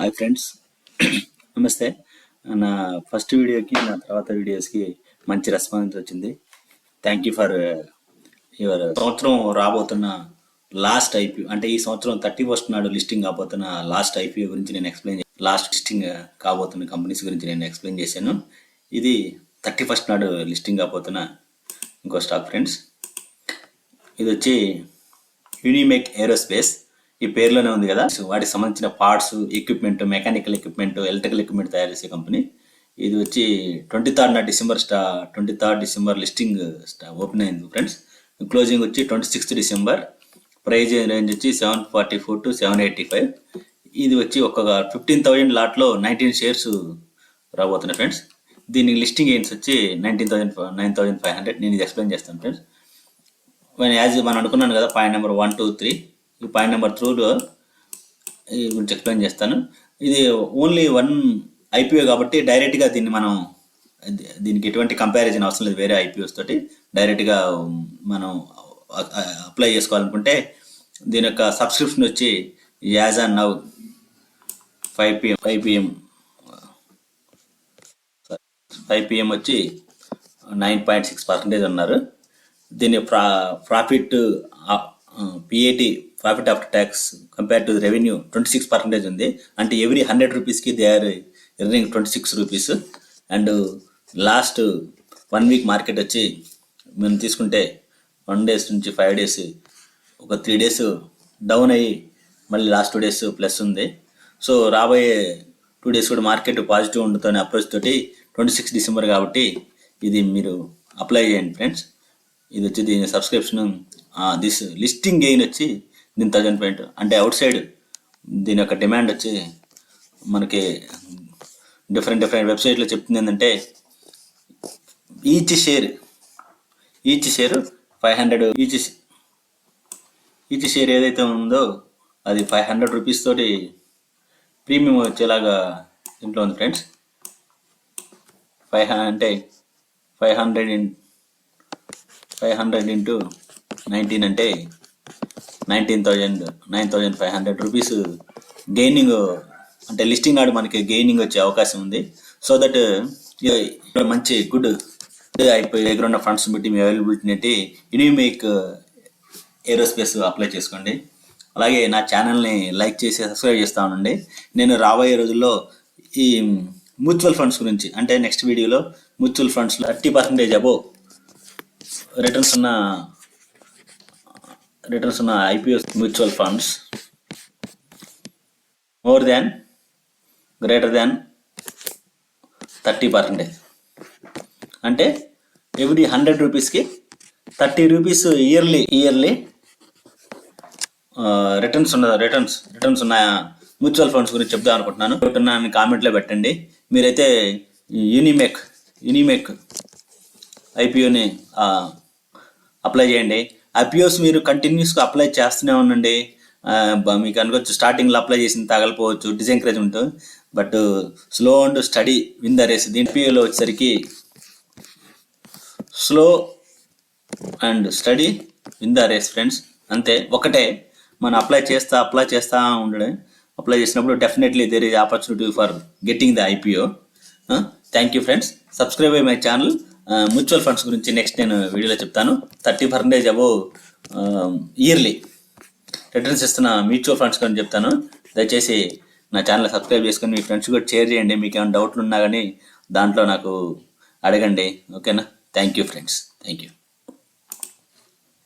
Hi friends, నమస్తే. నా first వీడియోకి నా తర్వాత వీడియోస్కి మంచి రెస్పాన్స్ వచ్చింది. Thank you for your. సంవత్సరం రాబోతున్న లాస్ట్ ఐపీఓ, అంటే ఈ సంవత్సరం 31st నాడు లిస్టింగ్ కాబోతున్న లాస్ట్ ఐపీఓ గురించి నేను ఎక్స్ప్లెయిన్ లాస్ట్ లిస్టింగ్ కాబోతున్న కంపెనీస్ గురించి నేను ఎక్స్ప్లెయిన్ చేశాను. ఇది 31st నాడు లిస్టింగ్ కాబోతున్న ఇంకో స్టాక్ ఫ్రెండ్స్. ఇది వచ్చి యూనిమేక్ ఏరోస్పేస్. ఈ పేర్లోనే ఉంది కదా, వాటికి సంబంధించిన parts, equipment, mechanical equipment, electrical equipment తయారు చేసే కంపెనీ. ఇది వచ్చి 23rd డిసెంబర్ లిస్టింగ్ ఓపెన్ అయింది ఫ్రెండ్స్. క్లోజింగ్ వచ్చి 26th డిసెంబర్. ప్రైజ్ రేంజ్ వచ్చి 744 to 785. ఇది వచ్చి ఒక 15,000 లాట్లో 19 షేర్స్ రాబోతున్నాయి ఫ్రెండ్స్. దీని లిస్టింగ్ ఎయిన్స్ వచ్చి 9,500. నేను ఇది ఎక్స్ప్లెయిన్ చేస్తాను ఫ్రెండ్స్. మనం అనుకున్నాను కదా, పాయింట్ నెంబర్ 1, 2, 3. ఈ పాయింట్ నెంబర్ 2లో ఈ గురించి ఎక్స్ప్లెయిన్ చేస్తాను. ఇది ఓన్లీ 1 ఐపీఓ కాబట్టి డైరెక్ట్గా దీనికి ఎటువంటి కంపారిజన్ అవసరం లేదు. వేరే ఐపీఓస్ తోటి డైరెక్ట్గా మనం అప్లై చేసుకోవాలనుకుంటే దీని యొక్క సబ్స్క్రిప్షన్ వచ్చి యాజ్ ఆన్ నౌ 5 PM వచ్చి 9.6% ఉన్నారు. దీని profit PAT, profit after tax, compare to revenue 26% ఉంది. అంటే ఎవ్రీ 100 రూపీస్కి they are earning 26 rupees. And last 1 week market వచ్చి మనం తీసుకుంటే 1 days నుంచి 5 days, ఒక 3 days డౌన్ అయ్యి మళ్ళీ లాస్ట్ 2 days ప్లస్ ఉంది. సో రాబోయే 2 days కూడా మార్కెట్ పాజిటివ్ ఉండుతోనే అప్రోచ్ తోటి 26 డిసెంబర్ కాబట్టి ఇది మీరు అప్లై చేయండి ఫ్రెండ్స్. ఇది వచ్చి దీని సబ్స్క్రిప్షన్, దిస్ లిస్టింగ్ గెయిన్ వచ్చి దీని 1000 పాయింట్. అంటే అవుట్ సైడ్ దీని యొక్క డిమాండ్ వచ్చి మనకి డిఫరెంట్ వెబ్సైట్లో చెప్తుంది ఏంటంటే ఈచ్ షేర్ 500, ఈచ్ షేర్ ఏదైతే ఉందో అది 500 రూపీస్ తోటి ప్రీమియం వచ్చేలాగా ఇంట్లో ఉంది ఫ్రెండ్స్. 500 into 19 అంటే 9,500 రూపీస్ గెయినింగ్. అంటే లిస్టింగ్ నాడు మనకి గెయినింగ్ వచ్చే అవకాశం ఉంది. సో దట్ మంచి గుడ్ అయిపోయి దగ్గర ఉన్న ఫండ్స్ బట్టి మీ అవైలబిలిటీని బట్టి యూనిమేక్ ఏరోస్పేస్ అప్లై చేసుకోండి. అలాగే నా ఛానల్ని లైక్ చేసి సబ్స్క్రైబ్ చేస్తూ ఉండండి. నేను రాబోయే రోజుల్లో ఈ మ్యూచువల్ ఫండ్స్ గురించి, అంటే నెక్స్ట్ వీడియోలో మ్యూచువల్ ఫండ్స్లో 30% అబోవ్ రిటర్న్స్ ఉన్న IPOs, mutual funds greater than 30%. అంటే ఎవ్రీ 100 రూపీస్కి 30 రూపీస్ ఇయర్లీ రిటర్న్స్ ఉన్న మ్యూచువల్ ఫండ్స్ గురించి చెప్దాం అనుకుంటున్నాను. కామెంట్లో పెట్టండి. మీరైతే యూనిమేక్ ఐపీఓని అప్లై చేయండి. ఐపీఓస్ మీరు కంటిన్యూస్గా అప్లై చేస్తూనే ఉండండి. మీకు అనుకోవచ్చు స్టార్టింగ్లో అప్లై చేసిన తగలిపోవచ్చు, discouragement. But slow and steady win the race. దీని ఐపీఓలో వచ్చేసరికి slow and steady win the race friends. అంతే, ఒకటే. మనం అప్లై చేస్తా ఉండడం. అప్లై చేసినప్పుడు definitely there is opportunity for getting the IPO. Thank you friends. Subscribe అయ్యి మై ఛానల్. మ్యూచువల్ ఫండ్స్ గురించి నెక్స్ట్ నేను వీడియోలో చెప్తాను. 30% అబోవ్ ఇయర్లీ రిటర్న్స్ ఇస్తున్న మ్యూచువల్ ఫండ్స్ గురించి చెప్తాను. దయచేసి నా ఛానల్ సబ్స్క్రైబ్ చేసుకొని మీ ఫ్రెండ్స్ కూడా షేర్ చేయండి. మీకు ఏమైనా డౌట్లు ఉన్నా కానీ దాంట్లో నాకు అడగండి. ఓకేనా? Thank you friends. Thank you.